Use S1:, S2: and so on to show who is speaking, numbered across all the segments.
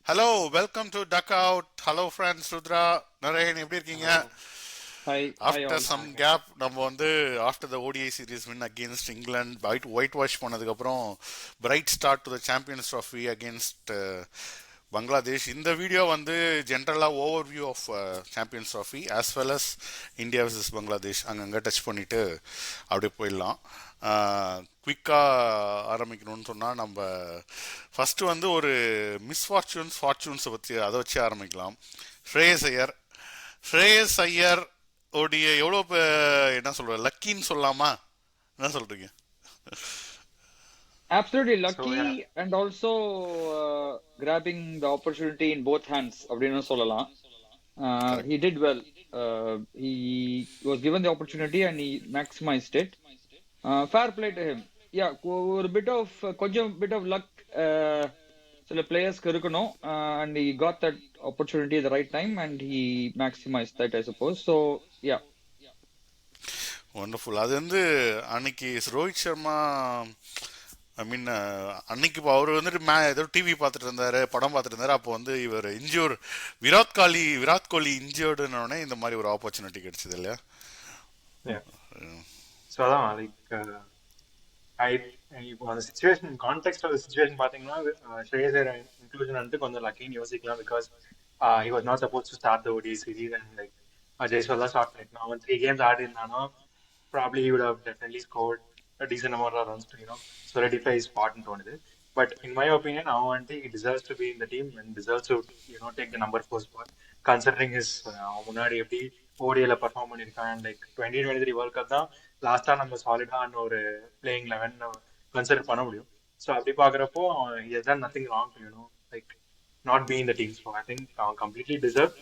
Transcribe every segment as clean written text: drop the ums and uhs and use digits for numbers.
S1: Hello welcome to duck out. Hello friends, Rudra Naren, எப்படி இருக்கீங்க?
S2: Hello. Hi
S1: after
S2: all.
S1: Some gap நம்ம வந்து after the ODI series win against England whitewash பண்ணதுக்கப்புறம் bright start to the Champions Trophy against Bangladesh. இந்த video வந்து ஜென்ரலாக overview of Champions Trophy as well as India vs Bangladesh அங்கங்கே touch பண்ணிட்டு அப்படியே போயிடலாம். குவிக்காக ஆரம்பிக்கணும்னு சொன்னால் நம்ம ஃபஸ்ட்டு வந்து ஒரு ஃபார்ச்சூன்ஸை பற்றி அதை வச்சு ஆரம்பிக்கலாம். ஸ்ரேயஸ் ஐயர் ஸ்ரேயஸ் ஐயர் உடைய எவ்வளோ என்ன சொல்ற லக்கின்னு சொல்லலாமா? என்ன சொல்றீங்க?
S2: Absolutely
S3: So yeah,
S2: lucky and also grabbing the opportunity in both hands. அப்படின்னு சொல்லலாம்.
S1: Correct.
S2: He did well. He was given the opportunity and he maximized it. Fair play to him. Yeah, ஒரு கொஞ்சம் bit of luck சில பிளேயர்ஸ்க்கு இருக்கணும். And he got that opportunity at the right time and he maximized that, I suppose. So yeah.
S1: Wonderful. அது வந்து அன்னைக்கு ரோஹித் சர்மா, ஐ மீன் அன்னைக்கு இப்போ அவர் வந்துட்டு ஏதோ டிவி பார்த்துட்டு இருந்தாரு, படம் பார்த்துட்டு இருந்தாரு. அப்போ வந்து இவர் இன்ஜூர், விராட் கோலி இன்ஜூர்டுன்னு இந்த மாதிரி ஒரு ஆப்பர்ச்சுனிட்டி கிடைச்சது இல்லையா?
S3: yeah. So அதான் ஐ இப்போ அந்த சுச்சுவேஷன் கான்டெக்ட் ஆஃப் சுச்சுவேஷன் பார்த்தீங்கன்னா ஸ்ரேயஸர் இன்க்ளூஷன் வந்து கொஞ்சம் லக்கின்னு யோசிக்கலாம். Because he was not suppose to start the ஓடி சீரீஸ் அண்ட் லைக் ஜெய்ஸ்வால் தான் ஸ்டார்ட் பண்ணிருந்தான். அவன் 3 games Aadi இருந்தானோ probably he would have definitely scored a decent amount of runs to solidify his spot ன்னு தோணுது. But in my opinion, அவன் வந்துட்டு he deserves to be in the team and deserves to take the number 4 spot considering his அவன் முன்னாடி எப்படி ஓடியில் perform பண்ணியிருக்கான். And like 2023 world cup தான் லாஸ்டா நம்ம சாலிடான ஒரு பிளேயிங் 11 கன்சிடர் பண்ண முடியும். ஸோ அப்படி பாக்குறப்போ has done nothing wrong to like not be in the team. So I think அவன் கம்ப்ளீட்லி டிசர்வ்.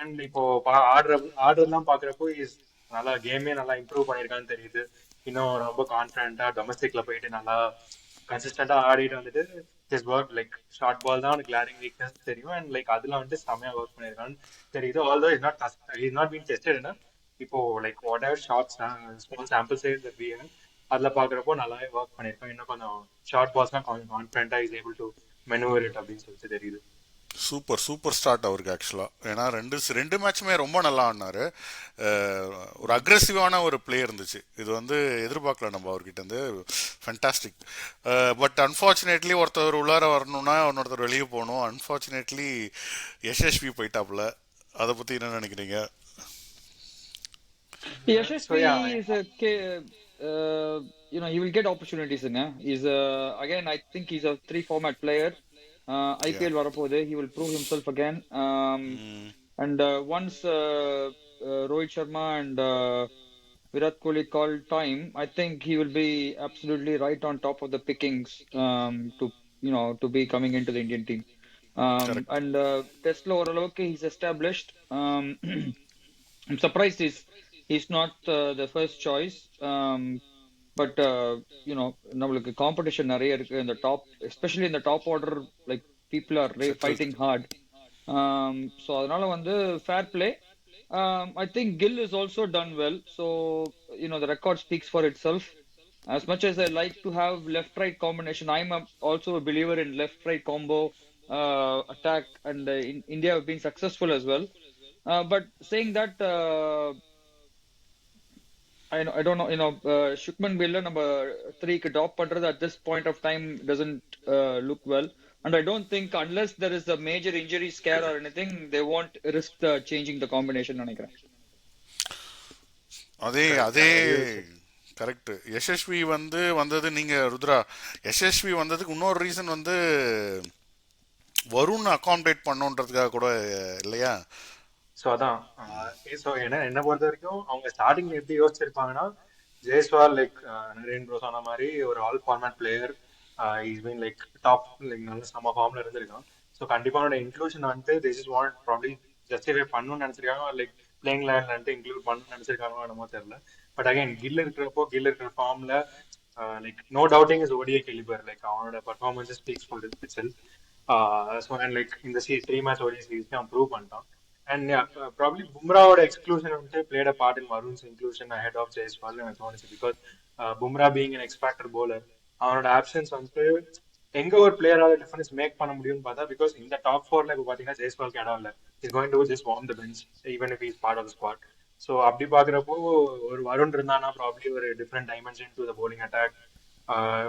S3: அண்ட் இப்போ ஆர்டர்லாம் பாக்குறப்போ இஸ் நல்லா கேமே நல்லா இம்ப்ரூவ் பண்ணியிருக்கான்னு தெரியுது. இன்னும் ரொம்ப கான்ஃபிடென்ட்டா டொமஸ்டிக்ல போயிட்டு நல்லா கன்சிஸ்டண்டா ஆடிட்டு வந்துட்டு just work like short ball தான் கிளாரிங் வீக்னஸ் தெரியும். அண்ட் லைக் அதுல வந்துட்டு செம்மையா ஒர்க் பண்ணியிருக்கான்னு தெரியுது. Although is not been tested. இப்போ like whatever shorts small sample size that we have அதுல பாக்குறப்போ நல்லாவே ஒர்க் பண்ணிருக்கோம். இன்னும் கொஞ்சம் ஷார்ட் பால்ஸ்லாம் கொஞ்சம் கான்ஃபிடென்ட்டா is able to manoeuvre it அப்படின்னு சொல்லிட்டு தெரியுது.
S1: சூப்பர் சூப்பர் ஸ்டார்ட் அவருக்கு ஆக்சுவலாக. ஏன்னா ரெண்டு மேட்சுமே ரொம்ப நல்லா ஆடினாரு. ஒரு அக்ரெசிவான ஒரு பிளே இருந்துச்சு. இது வந்து எதிர்பார்க்கல நம்ம அவர்கிட்ட இருந்து. ஃபென்டாஸ்டிக். பட் அன்ஃபார்ச்சுனேட்லி ஒருத்தர் உள்ளார வரணும்னா இன்னொருத்தர் வெளியே போகணும். அன்ஃபார்ச்சுனேட்லி யசஸ்வி போயிட்டாப்புல. அதை பற்றி என்ன நினைக்கிறீங்க?
S3: So yeah,
S2: Yashasvi is he will get opportunities. He's again, I think he's a three format player.
S1: Yeah.
S2: IPL வரப்போகுது, he will prove himself again. And once Rohit Sharma and Virat Kohli call time, I think he will be absolutely right on top of the pickings to be coming into the Indian team.
S1: Correct.
S2: And Tesla ஓரளவுக்கு he's established. I'm surprised he's not the first choice. But நம்மளுக்கு competition நிறைய இருக்கு இந்த top, especially இந்த top order. Like people are fighting hard. So அதனால வந்து fair play. I think Gill is also done well. So the record speaks for itself. As much as I like to have left-right combination, I'm also a believer in left-right combo attack, and in India have been successful as well. But saying that, I don't know, Shukman Miller number 3 top பண்றது at this point of time doesn't look well. And I don't think unless there is a major injury scare or anything, they won't risk changing the combination நினைக்கிறேன்.
S1: அதே
S3: correct.
S1: அதே
S3: I agree with you.
S1: Correct. Yashasvi வந்தது நீங்க ருத்ரா, யசஸ்வி வந்ததுக்கு இன்னொரு reason வந்து Varun accommodate பண்ணோன்றதுக்காக கூட இல்லையா?
S3: ஸோ அதான் ஸோ என்ன பொறுத்த வரைக்கும் அவங்க ஸ்டார்டிங் எப்படி யோசிச்சிருப்பாங்கன்னா ஜெய்ஸ்வால் லைக் நரேன் ப்ரோ சொன்ன மாதிரி ஒரு all format player is mean like top like நல்ல சம ஃபார்ம்ல இருந்திருக்கான். ஸோ கண்டிப்பாக அவனோட இன்க்ளூஷன் வந்துட்டு this is want probably justify பண்ணணும்னு நினைச்சிருக்காங்க. லைக் பிளேயிங் லேண்ட்ல வந்துட்டு இன்க்ளூட் பண்ணணும்னு நினைச்சிருக்காங்களோ என்னமோ தெரியல. பட் அகைன் கில் இருக்கிற ஃபார்ம்ல like no doubting is ODI calibre. Like அவனோட performance speaks for itself. So and like இந்த 3 மேட்ச் ஓடிஏ சீரீஸ்க்கு அவன் ப்ரூவ் பண்ணிட்டான். And yeah, probably Bumrah's exclusion played a part in Varun's inclusion ahead of Jaiswal and so on, because Bumrah being an X-factor bowler, our absence எங்க ஒரு பிளேயரால difference make பண்ண முடியும்னு பார்த்தா, because இந்த top ஃபோர்ல இப்போ பாத்தீங்கன்னா ஜெய்ஸ்வால்க்கு இடம் இல்ல. Is going to just warm the bench even if is part of the squad. So அப்படி பாக்குறப்போ ஒரு வருண் இருந்தானா ப்ராப்ளி ஒரு different dimension to the bowling attack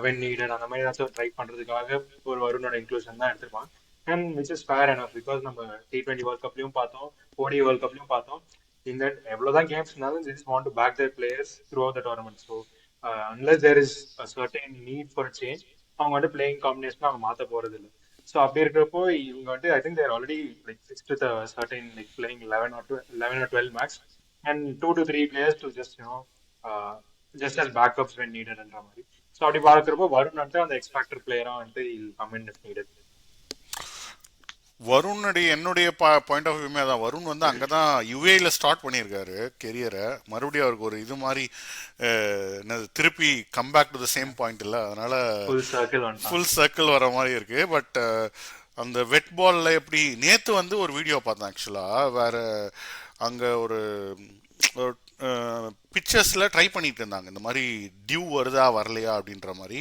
S3: when needed அந்த மாதிரி ஏதாச்சும் ட்ரை பண்றதுக்காக ஒரு வருணோட இன்க்ளூஷன் தான் எடுத்திருப்பான். And which is fair enough because நம்ம T20 வேர்ல்ட் கப்லயும் பார்த்தோம், ODI வேர்ல்ட் கப்லயும் பார்த்தோம். இந்த எவ்வளவுதான் கேம்ஸ் இருந்தாலும் just want to back their players throughout the tournament. So unless there is a certain need for change, அவங்க வந்து பிளேயிங் காம்பினேஷன் அவங்க மாத்த போறது இல்லை. ஸோ அப்படி இருக்கிறப்போ இவங்க வந்து I think they're already like fixed with certain like playing 11 or 12 max and 2 to 3 players to just just as backups when needed என்ற மாதிரி. ஸோ அப்படி பார்க்குறப்போ வருண் வந்து அந்த எக்ஸ்பேக்டர் பிளேயரா வந்து கம் இன் இஃப் நீடட்.
S1: வருணுடைய என்னுடைய பாயிண்ட் ஆஃப் வியூமே அதான். வருண் வந்து அங்கே தான் யுஏல ஸ்டார்ட் பண்ணியிருக்காரு கெரியரை. மறுபடியும் அவருக்கு ஒரு இது மாதிரி என்னது திருப்பி comeback to the same point இல்லை, அதனால ஃபுல் சர்க்கிள் வர மாதிரி இருக்கு. பட் அந்த வெட் பால்ல எப்படி நேற்று வந்து ஒரு வீடியோ பார்த்தேன் ஆக்சுவலாக. வேற அங்கே ஒரு பிக்சர்ஸில் ட்ரை பண்ணிட்டு இருந்தாங்க இந்த மாதிரி டியூ வருதா வரலையா அப்படின்ற மாதிரி.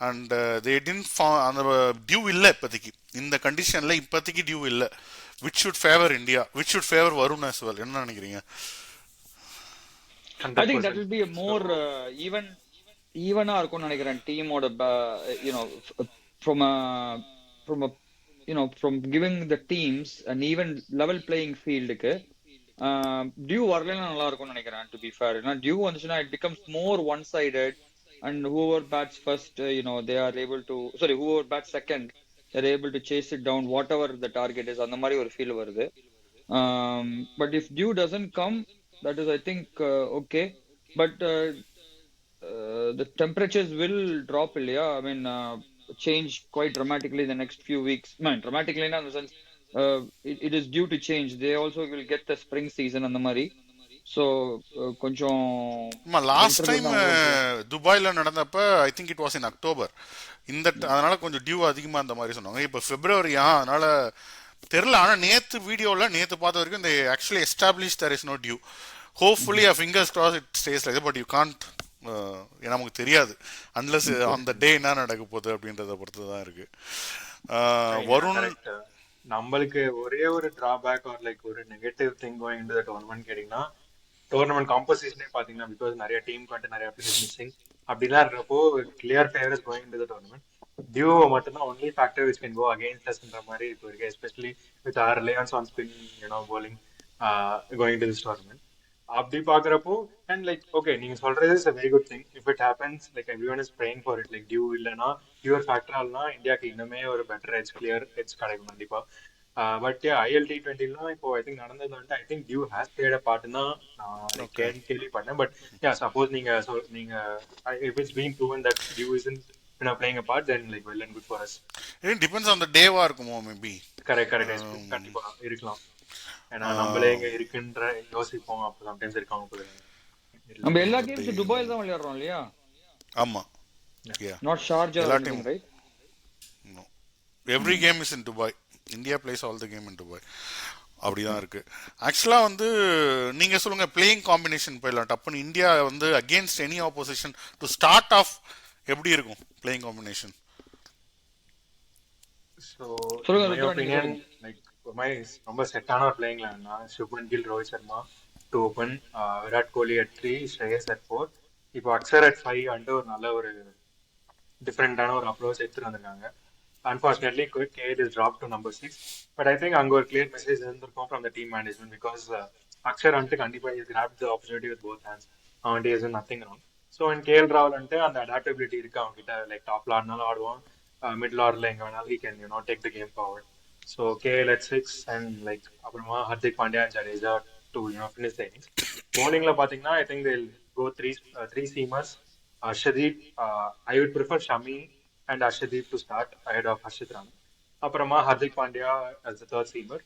S1: அண்ட் தே டின்ட் அந்த டியூ இல்லை இப்போதைக்கு இந்த கண்டிஷனில், இப்போதைக்கு டியூ இல்லை. Which should favour India, which should favour Varun as well. என்ன நினைக்கிறீங்க?
S2: I think that will be a more ஈவனா இருக்கும்னு நினைக்கிறேன் டீமோட from a from giving the teams an even level playing fieldக்கு டியூ வரலன்னா நல்லா இருக்கும்னு நினைக்கிறேன். டு பி ஃபேர், ஏன்னா டியூ வந்துச்சுன்னா it becomes more one sided and whoever bats first they are able to whoever bats second they're able to chase it down whatever the target is, அந்த மாதிரி ஒரு feel வருது. But if dew doesn't come, that is I think okay, but the temperatures will drop இல்லையா? I mean change quite dramatically in the next few weeks. I mean dramatically in the sense it is due to change. They also will get the spring season அந்த மாதிரி. So கொஞ்சம்
S1: last time துபாயில் நடந்தப்ப I think it was in October. அதனால கொஞ்சம் due அதிகமாக அந்த மாதிரி சொன்னாங்க. இப்போ பிப்ரவரியா, அதனால தெரில. ஆனால் நேற்று வீடியோவில் நேற்று பார்த்த வரைக்கும் இந்த actually establish there is no dew. Hopefully fingers cross it stays like, but you can't, நமக்கு தெரியாது அன்லஸ் அந்த டே என்ன நடக்க போகுது அப்படின்றத பொறுத்து தான் இருக்கு. வருண்,
S3: நம்மளுக்கு ஒரே ஒரு டிராபேக் ஆர் லைக் ஒரு negative thing going into the tournament கேட்டிங்கன்னா, டோர்னமெண்ட் காம்போசிஷனே பாத்தீங்கன்னா பிகாஸ் நிறைய டீம் வந்து நிறைய பிளேயர்ஸ் மிஸ்ஸிங் அப்படிலாம் இருக்கிறப்போ clear favourites going into the tournament. Dew மட்டும் தான் only factor which can go against அஸ்ன்ற மாதிரி இப்போ இருக்கு, especially with our reliance on spin bowling going to this tournament. அப்படி பாக்குறப்போ அண்ட் லைக் ஓகே, நீங்க சொல்றது is a very good thing. if it happens, like everyone is praying for it. like dew இல்லைன்னா டியூர் ஃபேக்டரால்னா இந்தியாவுக்கு இன்னுமே ஒரு பெட்டர் கிளியர் எட்ஜ் கிடைக்கும் கண்டிப்பா. பட் ILT20லாம் இப்போ ஐ திங்க் நடந்தது வந்துட்டு I think dew has played a part தான் நான் கேள்விப்பட்டேன். பட் சப்போஸ் நீங்க if it's been proven that dew isn't playing a part, then like well and good for us.
S1: It depends on the day-வா இருக்குமோ maybe.
S3: Correct கண்டிப்பா இருக்கலாம். ஏன்னா நம்மளே இங்க இருக்குன்ற யோசிப்போம், அப்போ சம்டைம்ஸ் இருக்காம போயிடும்.
S2: நம்ம எல்லா கேம்ஸ் துபாயில் தான் விளையாடுறோம் இல்லையா?
S1: ஆமா,
S2: not Sharjah or anything, right?
S1: No, every game is in Dubai. India plays all the game in Dubai. அப்படிதான் இருக்கு. ஆக்சுவலா வந்து நீங்க சொல்லுங்க, பிளேயிங் காம்பினேஷன் போயிடலாம் டப்புன்னு. இந்தியா வந்து against any opposition to start off எப்படி இருக்கும் playing combination?
S3: So my opinion like ரொம்ப செட்டான ஒரு பிளேயிங் லைன்னா Shubman Gill, Rohit Sharma to open, Virat Kohli at 3, Shreyas at 4, இப்போ அக்ஷர் at 5 வந்து ஒரு நல்ல ஒரு டிஃப்ரெண்டான ஒரு அப்ரோச் எடுத்துட்டு வந்திருக்காங்க. Unfortunately, KL is dropped to number 6. But I think அங்க ஒரு clear message இருந்திருக்கும் from the team management because Akshar வந்துட்டு கண்டிப்பா he grabbed the opportunity with both hands. அவன்ட்டு is nothing wrong. So in KL Rahul வந்துட்டு அந்த adaptability இருக்கு அவன்கிட்ட. Like டாப்ல ஆடினாலும் ஆடுவான், மிடில் ஆர்ல எங்க வேணாலும் he can take the game forward. So KL at 6 and like அப்புறமா Hardik Pandya and Jadeja to finish the innings. Bowlingல பாத்தீங்கன்னா I think they'll go three seamers. Arshdeep, I would prefer Shami and Arshdeep to start ahead of Harshit Rana. அப்புறமா Hardik Pandya as the third seamer.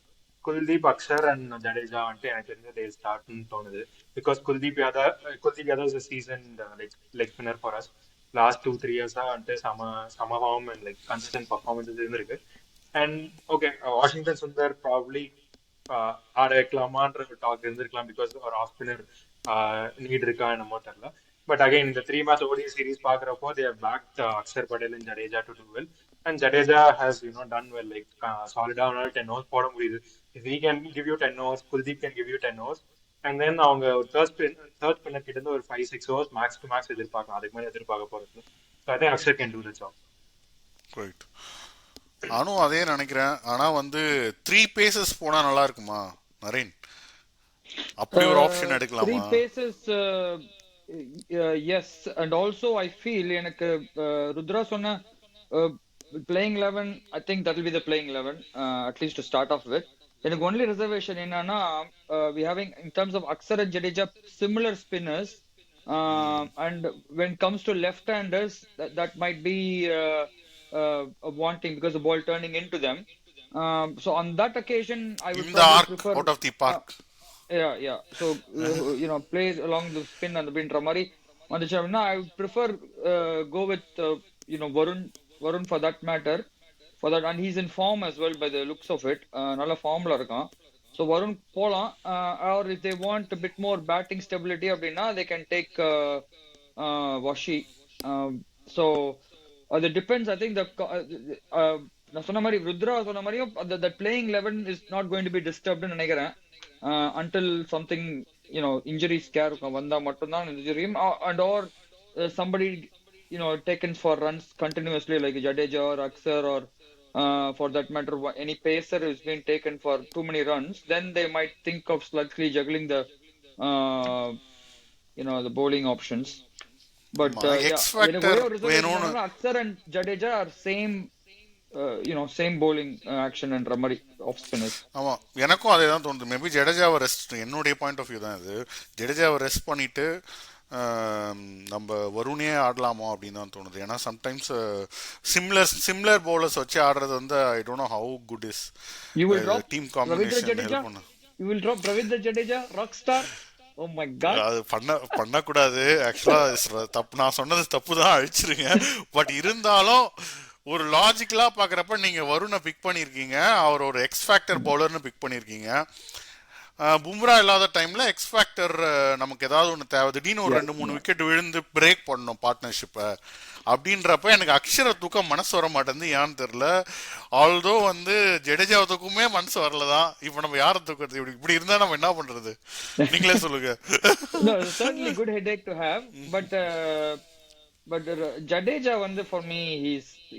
S3: Kuldeep, Axar and Jadeja வந்துட்டு எனக்கு தெரிஞ்சு they startன்னு தோணுது. because Kuldeep Yadav is a seasoned leg spinner for us. last 2-3 years வந்துட்டு same form and like consistent performances இருந்திருக்கு. and okay, Washington Sundar probably ஆட வைக்கலாமான்ற talk இருந்திருக்கலாம் பிகாஸ் ஒரு ஆஃப் ஸ்பின்னர் நீட் இருக்கா என்னமோ தெரியல. But again, in the 3-match ODI series, they have backed Akshar Patel and Jadeja to do well. And Jadeja has, done well, like solid down 10 overs போட முடியுது. If he can give you 10 overs, Kuldeep can give you 10 overs. And then அவங்க ஒரு third spinner கிட்ட இருந்து ஒரு 5-6 overs max to max எதிர்பார்க்கலாம். அதுக்கு மேல எதிர்பார்க்க போறது. So I think Akshay can do the job.
S1: Right. நானும் அதே நினைக்கிறேன். ஆனா வந்து 3 பேசஸ் போனா நல்லா இருக்குமா நரேன்? அப்படி ஒரு ஆப்ஷன்
S2: Three
S1: எடுக்கலாமா?
S2: paces, yes, and also I feel எனக்கு ருத்ரா சொன்ன playing 11, I think that will be the playing 11, at least to start off with. எனக்கு only reservation என்னன்னா we having in terms of Akshar and Jadeja similar spinners, and when it comes to left-handers, that might be wanting because the ball turning into them. So on that occasion, I would
S1: In the
S2: probably
S1: arc,
S2: prefer.
S1: out of the park.
S2: Yeah. So play along the spin and the pin மாதிரி வந்துச்சு அப்படின்னா I would prefer go with Varun for that matter, for that, and he's in form as well by the looks of it. நல்ல ஃபார்ம்ல இருக்கான். So Varun போலாம், or if they want a bit more batting stability அப்படின்னா they can take Washi. So it depends. I think நான் சொன்ன மாதிரி ருத்ரா சொன்ன மாதிரியும் that playing 11 is not going to be disturbed ன்னு நினைக்கிறேன். Until something injury scare வந்தா மட்டும்தான் injury, and or somebody taken for runs continuously like Jadeja or Akshar, or for that matter any pacer who's been taken for too many runs, then they might think of slightly juggling the the bowling options. But
S1: X
S2: எனக்கு ஒரே
S1: factor
S2: ஒரு reservation
S1: வேணும்னு.
S2: என்னன்னா Akshar and Jadeja are same bowling action என்ற மாதிரி off spinners.
S1: ஆமா, எனக்கும் அதே தான் தோணுது. மேபி ஜடேஜாவை ரெஸ்ட், என்னுடைய பாயிண்ட் ஆஃப் வியூ தான் இது. ஜடேஜாவை ரெஸ்ட் பண்ணிட்டு நம்ம வருணே ஆடலாமா அப்படின்னு தான் தோணுது. ஏன்னா சம்டைம்ஸ் சிம்லர் பவுலர்ஸ் வச்சு ஆடுறது வந்து I don't know how good is
S2: You will drop
S1: team
S2: Ravindra
S1: combination
S2: Jadeja?
S1: Help பண்ண.
S2: You will drop Ravindra Jadeja, rockstar? Oh my God.
S1: அது பண்ணக்கூடாது ஆக்சுவலா. தப்பு, நான் சொன்னது தப்பு தான், அழிச்சிருங்க. பட் இருந்தாலும் ஒரு லாஜிக்கலா பாக்குறப்ப நீங்க வருணை பிக் பண்ணிருக்கீங்க, அவர் ஒரு எக்ஸ் ஃபேக்டர் பவுலர்னு பிக் பண்ணிருக்கீங்க. பும்ரா இல்லாத டைம்ல எக்ஸ் ஃபேக்டர் நமக்கு ஏதாவது ஒன்று தேவை. திடீர்னு ஒரு 2-3 விக்கெட் விழுந்து பிரேக் பண்ணணும் பார்ட்னர்ஷிப்பை அப்படின்றப்ப எனக்கு அக்ஷர தூக்கம் மனசு வர மாட்டேங்குது. ஏன்னு தெரியல. ஆல்தோ வந்து ஜடேஜாவை தூக்கமே மனசு வரலதான். இப்ப நம்ம யாரை தூக்கிறது? இப்படி இருந்தா நம்ம என்ன பண்றது? நீங்களே சொல்லுங்க.
S2: No, it's certainly good headache to have, but Jadeja வந்து for me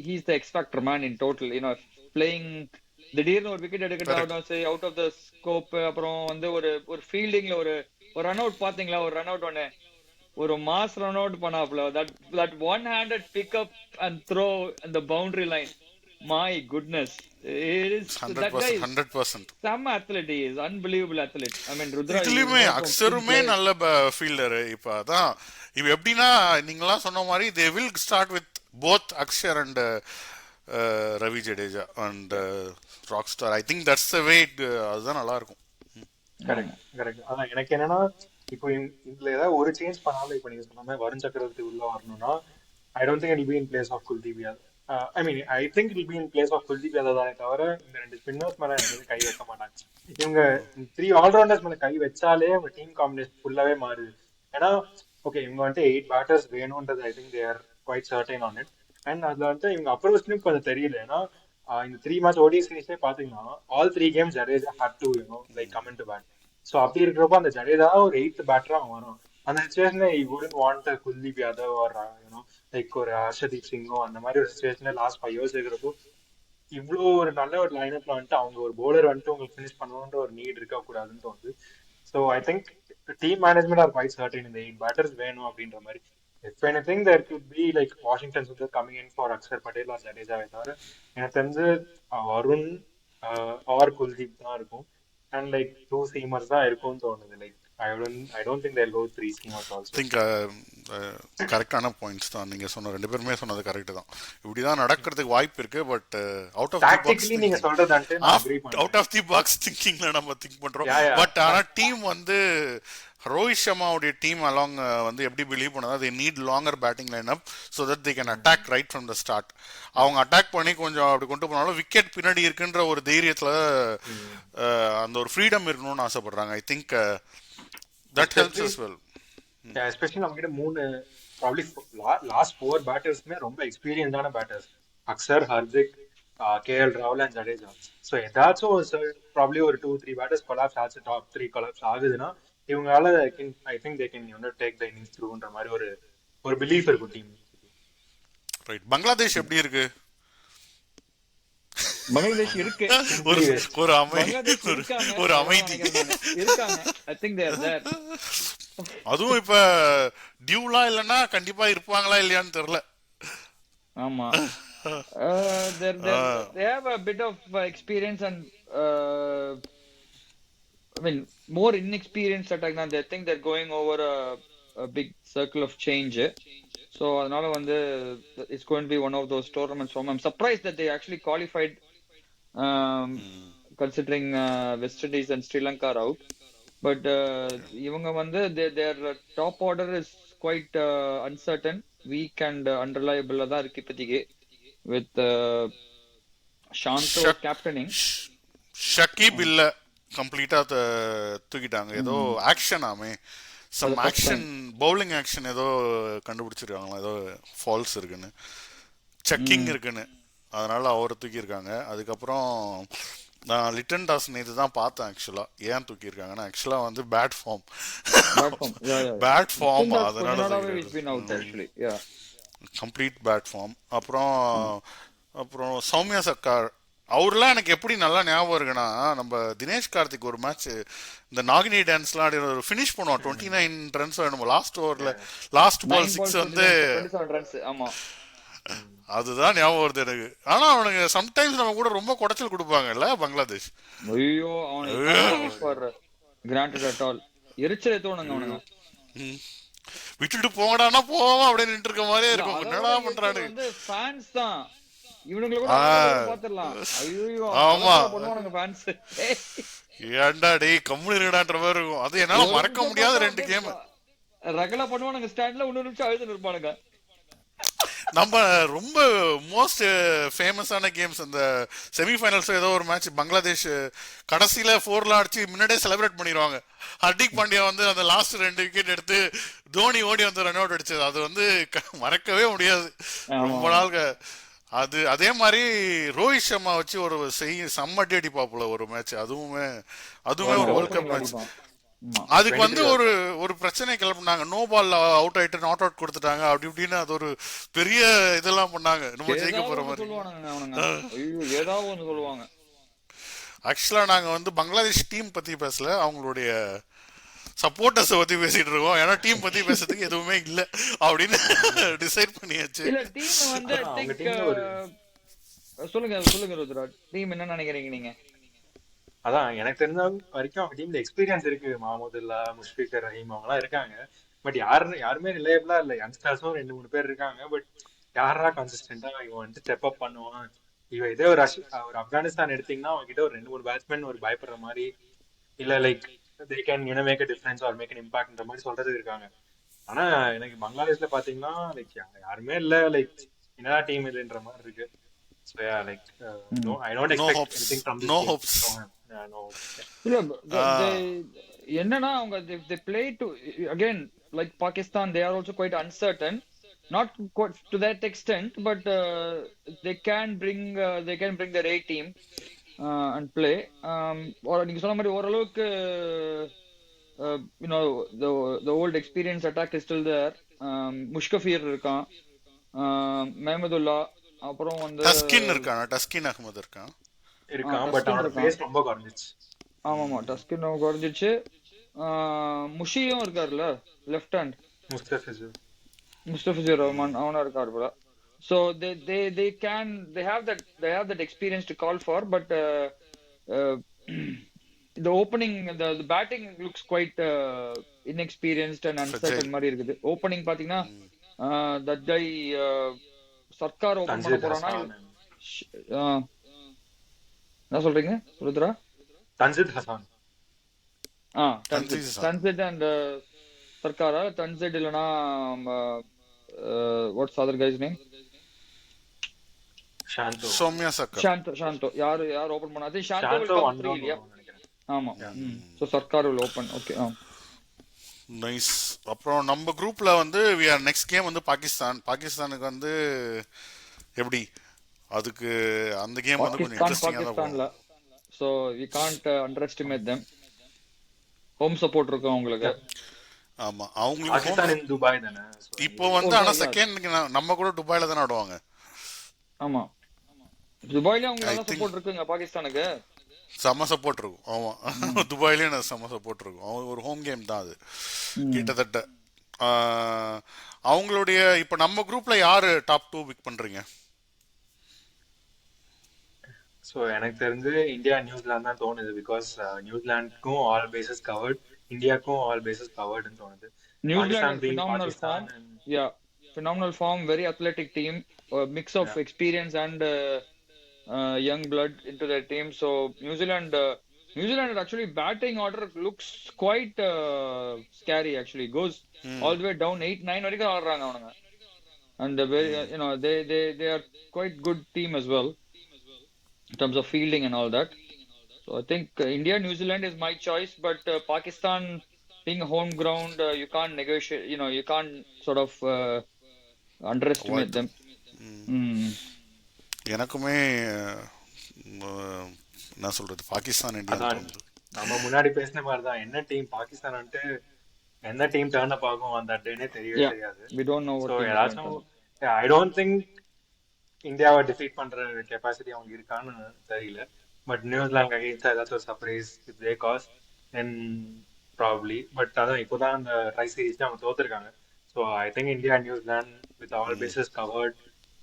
S2: he's the X factor man in total. Playing திடீர்னு ஒரு விக்கெட் எடுக்கட்டும், சரி அவுட் ஆஃப் த ஸ்கோப், அப்புறம் வந்து ஒரு ஃபீல்டிங்ல ஒரு ரன் அவுட் பாத்தீங்களா? ஒரு ரன் அவுட் ஒன்னு ஒரு மாஸ் ரன் அவுட் பண்ணாப்ல, that one handed pick up and throw in the boundary line. My goodness, it is
S1: 100%.
S2: Some athlete, he is unbelievable athlete. I mean Rudra
S1: இதுலயுமே அக்ஷருமே நல்ல fielder. இப்ப அதான் இப்ப எப்படின்னா நீங்களாம் சொன்ன மாதிரி they will start with both Akshar and Ravi Jadeja and rock star. I think that's the way. அதுதான் நல்லா இருக்கும்.
S3: கரெக்ட். அதான் எனக்கு என்னன்னா இப்போ இதுல ஏதாவது ஒரு சேஞ்ச் பண்ணாலும், இப்போ நீங்க சொன்ன மாதிரி வருண் சக்கரவர்த்தி உள்ள வரணும்னா I don't think it be in place of Kuldeep Yadav. I think it be in place of Kuldeep Yadav தானே தவிர இந்த 2 ஸ்பின்னர்ஸ் மேல எனக்கு கை வைக்க மாட்டாங்க. இவங்க 3 ஆல்ரவுண்டர்ஸ் மேல கை வச்சாலே அவங்க டீம் காம்பினேஷன் ஃபுல்லாவே மாறுது. ஏன்னா ஓகே, இவங்க வந்துட்டு 8 பேட்டர்ஸ் வேணும்ன்றது I think they are quite certain on it. And அதுல வந்து இவங்க அப்ரோச்லயும் கொஞ்சம் தெரியல. ஏன்னா இந்த 3 மேட்ச் ஓடி சீரீஸ்லேயே பாத்தீங்கன்னா all 3 games Jadeja had to like come into bat. So அப்படி இருக்கிறப்போ அந்த ஜடேஜா ஒரு 8th பேட்டரா அவன் வரும். அந்த சுச்சுவேஷன்ல he wouldn't want Kuldeep Yadav or like ஒரு ஹர்ஷதீப் சிங்கோ அந்த மாதிரி ஒரு சுச்சுவேஷன்ல லாஸ்ட் 5 years இருக்கிறப்போ இவ்வளோ ஒரு நல்ல ஒரு லைனப்ல வந்துட்டு அவங்க ஒரு பவுலர் வந்துட்டு உங்களுக்கு ஃபினிஷ் பண்ணணுன்ற ஒரு நீட் இருக்கக்கூடாதுன்னு தோணுது. So I think team management are quite certain இந்த 8 பேட்டர்ஸ் வேணும் அப்படின்ற மாதிரி. If anything, there could be like Washington Sundar coming in for Akshar Patel or Jadeja. எனக்கு தெரிஞ்சு வருண் or குல்தீப் தான் இருக்கும். And like 2 seamers தான் இருக்கும்னு தோணுது. Like I don't think they'll go 3 seamers also.
S1: I think கரெக்டான பாயிண்ட்ஸ் தான் நீங்க சொன்ன. 2 பேருமே சொன்னது கரெக்ட் தான். இப்படிதான் நடக்கிறதுக்கு வாய்ப்பு இருக்கு. But out of the box
S3: நீங்க சொல்றதுன்ட்டு நான் அக்ரி பண்றேன்.
S1: அவுட் ஆஃப் தி பாக்ஸ் திங்கிங்ல நம்ம திங்க் பண்றோம். பட் ஆனா டீம் வந்து ரோஹித் சர்மாவுடைய டீம் அலாங் வந்து எப்படி பிலீவ் பண்ணதா they need longer batting lineup so that they can attack right from the start. அவங்க அட்டாக் பண்ணி கொஞ்சம் அப்படி கொண்டு போனாலும் விக்கெட் பின்னாடி இருக்குன்ற ஒரு தைரியத்துல அந்த ஒரு ஃப்ரீடம் இருக்கணும்னு ஆசைப்படுறாங்க. I think that helps as well.
S3: Especially நம்ம கிட்ட 3 probably last 4 பேட்டர்ஸ்மே ரொம்ப எக்ஸ்பீரியன்ஸான பேட்டர்ஸ். அக்சர், ஹர்திக், கேஎல் ராகுல் அண்ட் ஜடேஜா. ஸோ ஏதாச்சும் ப்ராப்ளி ஒரு 2-3 பேட்டர்ஸ் கொலாப்ஸ் ஆச்சு, டாப் 3 கொலாப்ஸ் ஆகுதுன்னா இவங்களால I think they can take the innings த்ரூன்ற மாதிரி ஒரு ஒரு பிலீஃப் இருக்கும் டீம்.
S1: ரைட். பங்களாதேஷ் எப்படி இருக்கு?
S2: பங்களாதேஷ் இருக்கு,
S1: ஒரு ஒரு
S2: பங்களாதேஷ் இருக்காங்க,
S1: ஒரு அமைதி
S2: இருக்காங்க. I think they are there.
S1: அதுவும் இப்ப டியூலாம் இல்லைன்னா கண்டிப்பா இருப்பாங்களா இல்லையான்னு தெரியல.
S2: ஆமா. They have a bit of experience and I mean more inexperienced attack than they think they're going over a big circle of change. So அதனால வந்து it's going to be one of those tournaments. I'm surprised that they actually qualified, considering West Indies and Sri Lanka are out. But இவங்க வந்து their top order is quite uncertain, weak and unreliable தான் இருக்கு இப்போதைக்கு, with Shanto captaining.
S1: Shakib இல்ல, கம்ப்ளீட்டா தூக்கிட்டாங்க. ஏதோ action ஆமே, சம் ஆக்ஷன், பவுலிங் ஆக்ஷன் ஏதோ கண்டுபிடிச்சிருக்காங்களா, ஏதோ ஃபால்ஸ் இருக்குன்னு, செக்கிங் இருக்குன்னு, அதனால அவரை தூக்கியிருக்காங்க. அதுக்கப்புறம் நான் லிட்டன் டாஸ் நேற்று தான் பார்த்தேன். ஆக்சுவலா ஏன் தூக்கியிருக்காங்கன்னா ஆக்சுவலா வந்து பேட் ஃபார்ம், பேட் ஃபார்ம், அதனால கம்ப்ளீட் பேட் ஃபார்ம். அப்புறம் சௌமியா சர்க்கார் அவர்லாம் எனக்கு எப்படி நல்லா ஞாபகம் இருக்குன்னா, நம்ம தினேஷ் கார்த்திக் ஒரு மேட்ச் இந்த நாகினி டான்ஸ்லாம் ஆடி ஒரு ஃபினிஷ் பண்ணுவோம், 29 ரன்ஸ் நம்ம லாஸ்ட் ஓவர்ல, லாஸ்ட் பால் 6 வந்து, அதுதான் ஞாபகம் வருது எனக்கு. ஆனா அவனுக்கு சம்டைம்ஸ் நம்ம கூட ரொம்ப குடைச்சல் கொடுப்பாங்கல்ல பங்களாதேஷ்.
S2: ஐயோ எரிச்சல் தோணுங்க அவனுங்க,
S1: விட்டுட்டு போங்கடானா போவாம அப்படியே நின்று இருக்க மாதிரியே இருக்கும். என்னடா பண்றானு
S2: ஃபேன்ஸ் தான் இவனுங்களை கூட பாத்துறலாம். ஐயோ
S1: ஆமா
S2: பண்ணுவானுங்க ஃபேன்ஸ்,
S1: ஏன்டா டேய் கம்முனு இருக்கடான்ற மாதிரி இருக்கும். அது என்னால மறக்க முடியாத 2 கேம்
S2: ரகலா பண்ணுவானுங்க ஸ்டாண்ட்ல, 1 நிமிஷம் அழுது இருப்பானுங்க.
S1: நம்ம ரொம்ப மோஸ்ட் ஃபேமஸான கேம்ஸ் அந்த செமிஃபைனல்ஸ் ஏதோ ஒரு மேட்ச் பங்களாதேஷ் கடைசியில 4 அடிச்சு முன்னாடியே செலிப்ரேட் பண்ணிடுவாங்க. ஹர்திக் பாண்டியா வந்து அந்த லாஸ்ட் 2 விக்கெட் எடுத்து தோனி ஓடி வந்து ரன் அவுட் அடிச்சது, அது வந்து மறக்கவே முடியாது ரொம்ப நாள். அது அதே மாதிரி ரோஹித் சர்மா வச்சு ஒரு செம்ம அடிப்பாப்புல ஒரு மேட்ச், அதுவுமே ஒரு வேர்ல்ட் கப் மேட்ச். அதுக்கு வந்து ஒரு பிரச்சனை கிளப்பினாங்க, நோ பால் அவுட் ஆயிட்டு நாட் அவுட் கொடுத்துட்டாங்க அப்படி இப்படின்னு, அது ஒரு பெரிய இதெல்லாம் பண்ணாங்க, நம்ம ஜெயிக்க போற மாதிரி. ஆக்சுவலா நாங்க வந்து பங்களாதேஷ் டீம் பத்தி பேசல, அவங்களுடைய சப்போர்ட்டர்ஸ் பத்தி பேசிட்டு இருக்கோம். ஏன்னா டீம் பத்தி பேசுறதுக்கு எதுவுமே இல்ல அப்படின்னு டிசைட் பண்ணியாச்சு.
S2: சொல்லுங்க ருத்ரா, டீம் என்ன நினைக்கிறீங்க நீங்க?
S3: அதான் எனக்கு தெரிஞ்ச வரைக்கும் அவங்க டீம்ல எக்ஸ்பீரியன்ஸ் இருக்கு, மஹமூதுல்லா, முஷ்பிகர் ரஹீம் அவங்கலாம் இருக்காங்க. பட் யாருமே ரிலேபிளா இல்ல. யங்ஸ்டர்ஸும் 2-3 பேர் இருக்காங்க. பட் யாரா கன்சிஸ்டன்டா இவன் வந்து ஸ்டெப் அப் பண்ணுவான், இவன் இதே ஒரு ஆப்கானிஸ்தான் எடுத்தீங்கன்னா அவங்க கிட்ட ஒரு 2-3 பேட்ஸ்மேன் ஒரு பயப்படுற மாதிரி இல்ல, like they can make a difference or make an impact ன்ற மாதிரி சொல்றது இருக்காங்க. ஆனா எனக்கு பங்களாதேஷ்ல பாத்தீங்கன்னா லைக் யாருமே இல்ல, லைக் என்னடா டீம் இதுன்ற மாதிரி இருக்கு. So yeah, like no, I don't expect anything from this team.
S1: Hopes.
S3: No hopes.
S2: என்னன்னா அவங்க they play to again like Pakistan, they are also quite uncertain, not quite to that extent, but they can bring their A team and play. Or நீங்க சொன்ன மாதிரி ஓரளவுக்கு you know the old experience attack is still there. முஷ்கஃபீர் இருக்கான், மஹமூதுல்லா, அப்புறம் வந்து
S1: டஸ்கின் இருக்கான், டஸ்கின் அஹ்மத் இருக்கான்,
S3: but அவனோட பேஸ் ரொம்ப குறைஞ்சிச்சு.
S2: ஆமாமா டஸ்கின் குறைஞ்சிச்சு. முஷியும் இருக்காருல்ல லெஃப்ட் ஹேண்ட், முஸ்தபிஜுர் ரஹ்மான் அவனும் இருக்காரு போல. So they have that experience to call for, but the opening, the batting looks quite inexperienced and uncertain மாதிரி இருக்குது. ஓப்பனிங் பாத்தீங்கன்னா that guy சர்க்கார் ஓபன் பண்ண போறானா, என்ன சொல்றீங்க ருத்ரா?
S3: தன்சித் ஹசான்.
S2: தன்சித் அண்ட் சர்க்காரா, தன்சித் இல்லனா what's other guys name?
S3: Shanto.
S1: Soumya Sarkar.
S2: Shanto யார் ஓபன் பண்ணாது? சாந்தோ will come free இல்லையா? ஆமா. So Sarkar will open. Okay.
S1: Nice. அப்புறம் நம்ம குரூப்ல வந்து we are next game வந்து பாகிஸ்தானுக்கு வந்து எப்படி அதுக்கு அந்த கேம் வந்து கொஞ்சம் இன்ட்ரெஸ்டிங்காக தான் போகும்.
S2: பாகிஸ்தான்ல, so we can't underestimate them. Home support இருக்கும் அவங்களுக்கு.
S1: ஆமா, அவங்களுக்கு ஹோம்.
S3: பாகிஸ்தான் இன் துபாய் தானே.
S1: இப்போ வந்து ஆனா செகண்ட் நம்ம கூட துபாயில தானே ஆடுவாங்க.
S2: ஆமா, துபாயில அவங்க
S1: ஐ
S2: நல்லா
S1: திங்க்
S2: சப்போர்ட் இருக்குங்க பாகிஸ்தானுக்கு.
S1: செம்ம சப்போர்ட் இருக்கும். ஆமா, துபாயிலேயும் செம்ம சப்போர்ட் இருக்கும். அவங்க ஒரு ஹோம் கேம் தான் அது கிட்டத்தட்ட. அவங்களுடைய இப்போ நம்ம குரூப்ல யாரு டாப் 2 பிக் பண்றீங்க?
S3: ஸோ எனக்கு தெரிஞ்சு இந்தியா நியூசிலாந்து தான் தோணுது. பிகாஸ் நியூசிலாந்துக்கும் ஆல் பேசஸ் கவர்ட், இந்தியாவுக்கும் ஆல் பேசஸ் கவர்டுன்னு தோணுது.
S2: New Zealand
S3: being
S2: phenomenal
S3: Pakistan
S2: form.
S3: and
S2: Yeah, phenomenal form, very athletic team, a mix of
S3: yeah.
S2: experience and young blood into their team. So New Zealand actually batting order looks quite scary. Actually, goes all the way down 8-9 வரைக்கும் ஆடுறாங்க அவனுங்க. And very they are quite good team as well in terms of fielding and all that. So I think India, New Zealand is my choice, but Pakistan being a home ground, you can't negotiate. You can't sort of underestimate
S1: Avoid them.
S2: them.
S1: எனக்குமே நான் சொல்றது Pakistan India
S3: அதான்
S1: தோணுது.
S3: நம்ம முன்னாடி பேசின மாதிரி தான், என்ன டீம் பாகிஸ்தான் வந்துட்டு என்ன டீம் டர்ன் அப் ஆகும் அந்த டேனே தெரியவே தெரியாது.
S2: We don't know what
S3: so
S2: team is going to
S3: ஏதாச்சும் ஐ டோன்ட் திங்க் இந்தியாவை டிஃபீட் பண்ற கெப்பாசிட்டி அவங்க இருக்கான்னு தெரியல. பட் நியூசிலாந்து அகைன்ஸ்ட் ஏதாச்சும் ஒரு surprise if they cause then probably. But அதான் இப்போதான் அந்த ட்ரை சீரீஸ் அவங்க தோத்துருக்காங்க. So I think India New Zealand with all bases covered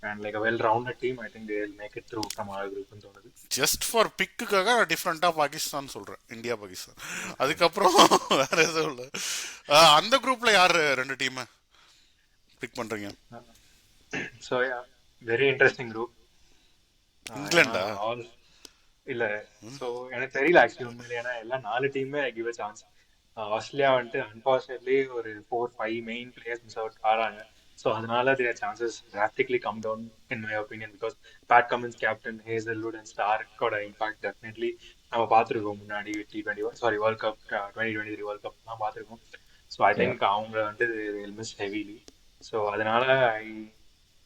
S3: and like a well rounded team, I think they will make it through from all குரூப்னு தோணுது.
S1: Just for பிக்குக்காக டிஃப்ரெண்டா பாகிஸ்தான் சொல்றேன், India Pakistan. அதுக்கப்புறம் வேற எதுவும் இல்லை. அந்த குரூப்ல யாரு 2 டீம் பிக் பண்றீங்க?
S3: So very interesting group.
S1: இங்கிலாண்டா?
S3: இல்ல, ஸோ எனக்கு தெரியல ஆக்சுவலி உண்மையில. ஏன்னா எல்லாம் 4 டீமே கிவ் அ சான்ஸ். ஆஸ்திரேலியா வந்துட்டு அன்பார்ச்சுனேட்லி ஒரு 4-5 மெயின் பிளேயர்ஸ் மிஸ் அவுட் ஆறாங்க. ஸோ அதனால their chances drastically come down in my opinion, because Pat Cummins captain, Hazelwood and Starkோட impact definitely நம்ம பார்த்துருக்கோம் முன்னாடி T20 world cup 2023 world cup தான் பார்த்துருக்கோம். So I think அவங்க வந்து மிஸ் ஹெவிலி. ஸோ அதனால I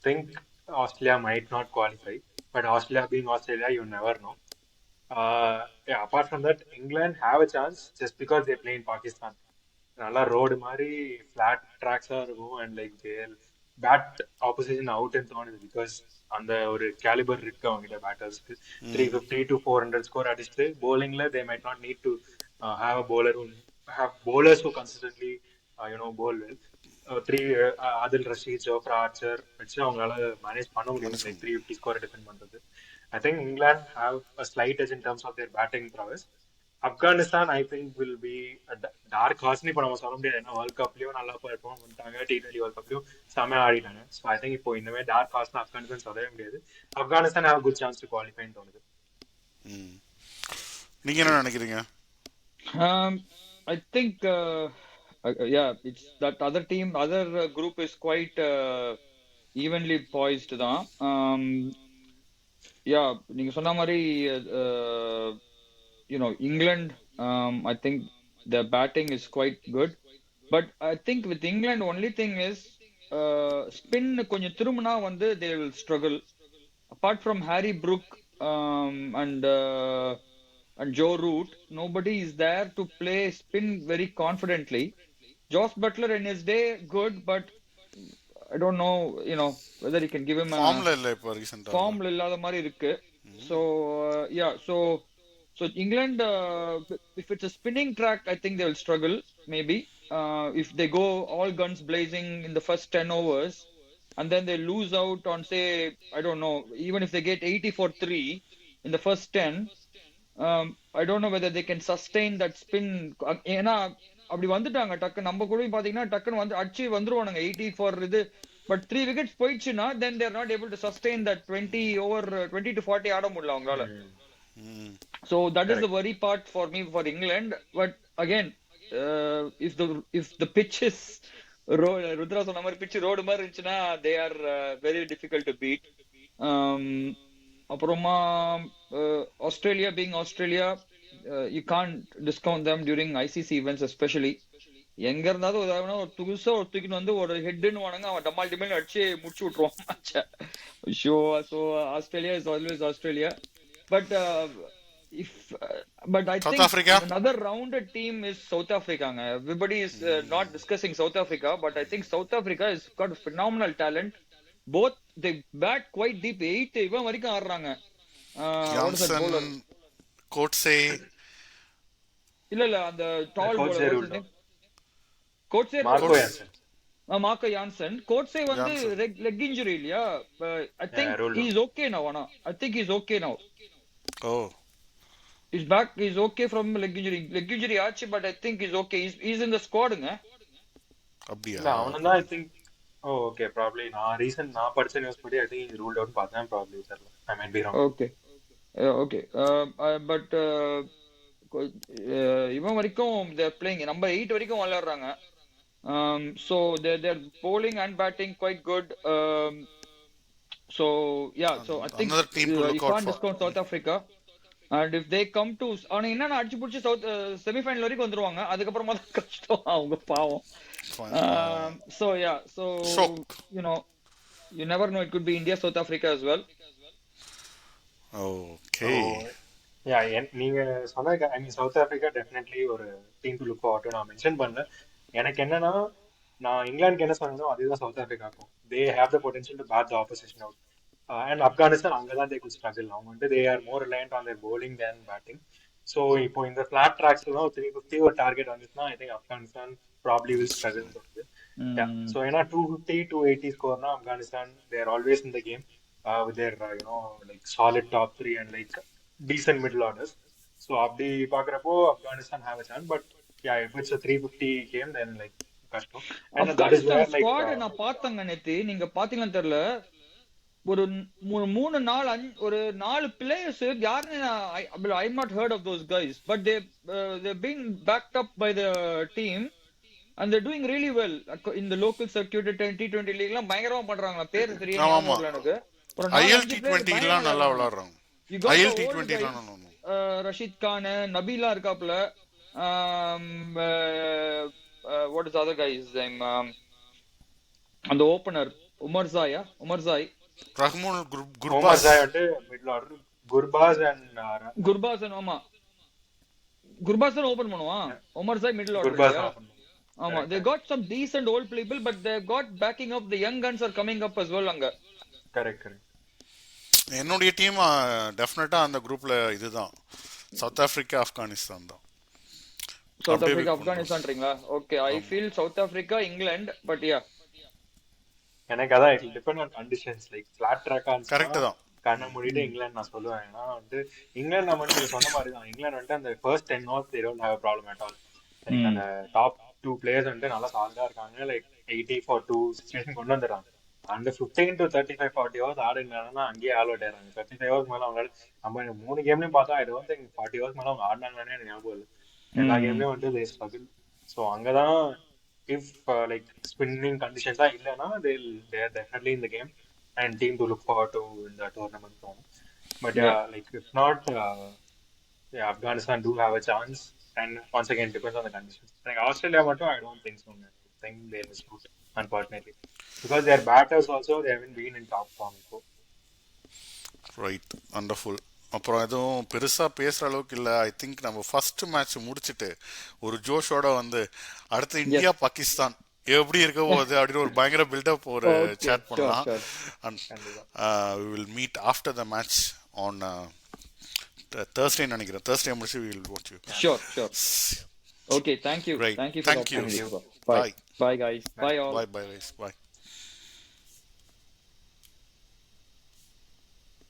S3: think Australia might not qualify. But Australia being Australia, you never know. Apart from that, England have a chance just because they play in Pakistan. நல்லா road மாதிரி flat ட்ராக்ஸா இருக்கும் and like they'll bat opposition அவுட்னு தோணுது. Because அந்த ஒரு calibre இருக்கு அவங்ககிட்ட பேட்டர்ஸ்க்கு. 350 to 400 ஸ்கோர் அடிச்சுட்டு bowlingல they might not need to have a bowler who have bowlers who consistently bowl well. Adil Rashid, Jofra Archer வச்சு அவங்களால மேனேஜ் பண்ண முடியும் லைக் 350 ஸ்கோரை டிஃபெண்ட் பண்றது. I think England have a slight edge in terms of their batting prowess. Afghanistan, I think, will be a dark horse. இப்போ நம்ம சொல்ல முடியாது, ஏன்னா வேர்ல்ட் கப்லயும் நல்லா பெர்ஃபார்ம் பண்ணிட்டாங்க, T20 வேர்ல்ட் கப்லயும் செமையா ஆடிட்டாங்க. ஸோ ஐ திங்க் இப்போ இந்த மாதிரி டார்க் ஹார்ஸ்னா ஆப்கானிஸ்தான் சொல்லவே முடியாது. Afghanistan have good chance to குவாலிஃபைன்னு தோணுது.
S1: நீங்க என்ன நினைக்கிறீங்க?
S2: I think it's that other group is quite evenly poised தான். நீங்க சொன்ன மாதிரி England, I think the batting is quite good, but I think with England only thing is spin கொஞ்சம் திரும்பினா வந்து they will struggle. Apart from Harry Brook and Joe Root, nobody is there to play spin very confidently. Josh Butler in his day good, but I don't know, whether he can give him
S1: ஃபார்ம்ல இல்ல இப்போ ரீசன்ட்டா.
S2: ஃபார்ம்ல இல்லாத மாதிரி இருக்கு. So so England, if it's a spinning track, I think they will struggle maybe. If they go all guns blazing in the first 10 overs and then they lose out on, say, I don't know, even if they get 80 for 3 in the first 10, I don't know whether they can sustain that spin. ஏன்னா அப்படி வந்துட்டாங்க டக்கு நம்ம கூட பாத்தீங்கன்னா டக்குன்னு வந்து அடிச்சு வந்துருவானுங்க 80 for இது. பட் 3 விக்கெட்ஸ் போயிடுச்சுன்னா then they are not able to sustain that 20 to 40 ஆட முடியல அவங்களால. So that is the worry part for me for England. But again, if the pitch is Rudra சொன்ன மாதிரி pitch ரோடு மாதிரி இருந்துச்சுன்னா they are very difficult to beat. அப்புறமா Australia being Australia, you can't discount them during ICC events especially. எங்க இருந்தாலும் ஒரு புதுசா ஒரு தூக்கின்னு வந்து ஒரு ஹெட்னு வானுங்க, அவன் டமால் டிமால் அடிச்சு முடிச்சு விட்டுருவான் மேட்ச. ஷோ so Australia is always Australia. But if but I
S1: South
S2: think
S1: Africa.
S2: another rounded team is South Africa. Everybody is not discussing South Africa, but I think South Africa has got a phenomenal talent. Both they bat quite deep. 8 இவன் வரைக்கும் ஆடுறாங்க. What is that
S1: Jansen,
S2: bowler?
S1: Coetzee,
S2: இல்ல அந்த tall
S3: கோச்
S2: bowler, what's his name? Coetzee
S3: Marco
S1: Coetzee,
S3: Jansen.
S2: Marco Jansen. Coetzee வந்து
S1: Jansen.
S2: Leg injury இல்லையா? I think
S3: ruled
S2: he's okay now. I think he's okay now.
S1: Oh
S2: He's back. He's okay from leg injury. Leg injury ஆச்சு, but I think he's okay. He's in the squadங்க.
S1: அப்படியா?
S3: இல்ல அவனும் தான் I think. Oh okay, probably நான் படிச்ச news படி I think ruled out பார்த்தேன். ப்ராப்ளி தெரியல, I might be wrong.
S2: Okay. Okay. But இவன் வரைக்கும் they're playing. Number 8 வரைக்கும் விளையாடுறாங்க. So they're bowling and batting quite good. So yeah, so I think
S1: Another team to
S2: you
S1: look out
S2: can't
S1: for.
S2: discount South Africa. And if they come to அவனை என்னன்னா அடிச்சு பிடிச்சி semi-final வரைக்கும் வந்துருவாங்க. அதுக்கப்புறமா தான் கஷ்டம், அவங்க பாவம். So yeah, so
S1: Shock.
S2: you never know, it could be India, South Africa as well.
S1: Okay.
S3: Yeah, நீங்க சொன்ன I mean South Africa definitely ஒரு டீம் டு லுக் ஃபார்வர்ட். நான் மென்ஷன் பண்ணல. எனக்கு என்னன்னா, நான் இங்கிலாந்துக்கு என்ன சொன்னதோ அதுதான் சவுத் ஆப்பிரிக்காக்கும். They have the potential to bat the opposition out. And Afghanistan அங்கதான் தே குட் ஸ்ட்ரகிள். அவங்க வந்து they are more reliant on their bowling than batting. So இப்போ இந்த ஃபிளாட் ட்ராக்ஸ்ல தான் 350 ஒரு டார்கெட் வந்துச்சுன்னா I think Afghanistan probably will struggle தோணுது. ஸோ ஏன்னா 250 280 ஸ்கோர்னா Afghanistan they're always in the game with their like solid top 3 and like decent middle orders. So அப்படி பாக்குறப்போ Afghanistan have a chance, but yeah, if it's a 350 game then like கஷ்டம். And that is where like
S2: squad நான் பார்த்தங்க நேத்து, நீங்க பாத்தீங்கன்னு தெரியல, ஒரு 3 4 ஒரு 4 பிளேயர்ஸ் யாருன்னு I not heard of those guys, but they're being backed up by the team and they're doing really well in the local circuit. T20 league எல்லாம் பயங்கரமா பண்றாங்க. பேர் தெரியல, ஞாபகம் இல்ல எனக்கு. ஒரு 4-5
S1: IL T20 எல்லாம் நல்லா விளையாடுறாங்க. IL T20 எல்லாம் நல்லா.
S2: ரஷீத் கான், நபீலா இருக்காப்ல. What is the other guy's name? அந்த ஓபனர் உமர்சாய்
S1: ரஹ்மான்
S3: குர்பாஸ் வந்து மிடில் ஆர்டர்.
S2: குர்பாஸ் ஆமா, குர்பாஸ் தான் ஓபன் பண்ணுவான். Omarzai middle
S3: Gurbaz
S2: order. ஆமா, they got some decent old people, but they got backing up. The young guns are coming up as well அங்க.
S3: Correct.
S1: என்னுடைய team டெஃபினட்டா அந்த குரூப்ல இதுதான், சவுத் ஆப்பிரிக்கா ஆப்கானிஸ்தான் தான்.
S2: சவுத் ஆப்பிரிக்கா ஆப்கானிஸ்தான்றீங்களா? Okay, I feel South Africa England, but yeah
S3: எனக்கு அதான் it depend on conditions. Like flat ட்ராக்கா
S1: கரெக்ட் தான்.
S3: கண்ண மூடிட்டு இங்கிலாந்து நான் சொல்லுவேன். ஏன்னா வந்து இங்கிலாந்து நம்ம நீங்க சொன்ன மாதிரி தான். இங்கிலாந்து வந்து அந்த first 10 overs they don't have a problem at all. Like அந்த டாப் 2 players வந்து நல்லா சாலிடா இருக்காங்க. லைக் 80 for 2 சிச்சுவேஷன் கொண்டு வந்துடுறாங்க. அந்த 15 to 35 40 overs ஆடுனாங்கன்னா அங்கேயே ஆல் அவுட் ஆயிடுறாங்க. 35 overs மேல அவங்களால நம்ம 3 கேம்லயும் பார்த்தா I don't think 40 overs மேல அவங்க ஆடினாங்கன்னு எனக்கு ஞாபகம் இல்லை. எல்லா கேம்லயும் வந்து they struggle. ஸோ அங்கதான் if like spinning conditions are இல்லைன்னா they're definitely in the game and team to look forward to in the tournament. But like if not, Afghanistan do have a chance, and once again depends on the conditions. Like Australia மட்டும் I don't think so. I think they will shoot, unfortunately, because their batters also they haven't been in top form before.
S1: Right, wonderful. அப்புறம் எதுவும் பெருசா பேசுற அளவுக்கு இல்லை. I think நம்ம first match முடிச்சுட்டு ஒரு ஜோஷோட வந்து அடுத்து இந்தியா பாகிஸ்தான் எப்படி இருக்க போகுது அப்படின்னு ஒரு பயங்கர பில்டப் ஒரு சேட் பண்ணலாம். And we will meet after the match on Thursday நினைக்கிறேன். Thursday முடிச்சு we will watch you.
S2: Sure. Okay, thank you.
S1: Right.
S2: Thank you for the opportunity. Bye guys. Bye all.
S1: Bye guys. Bye.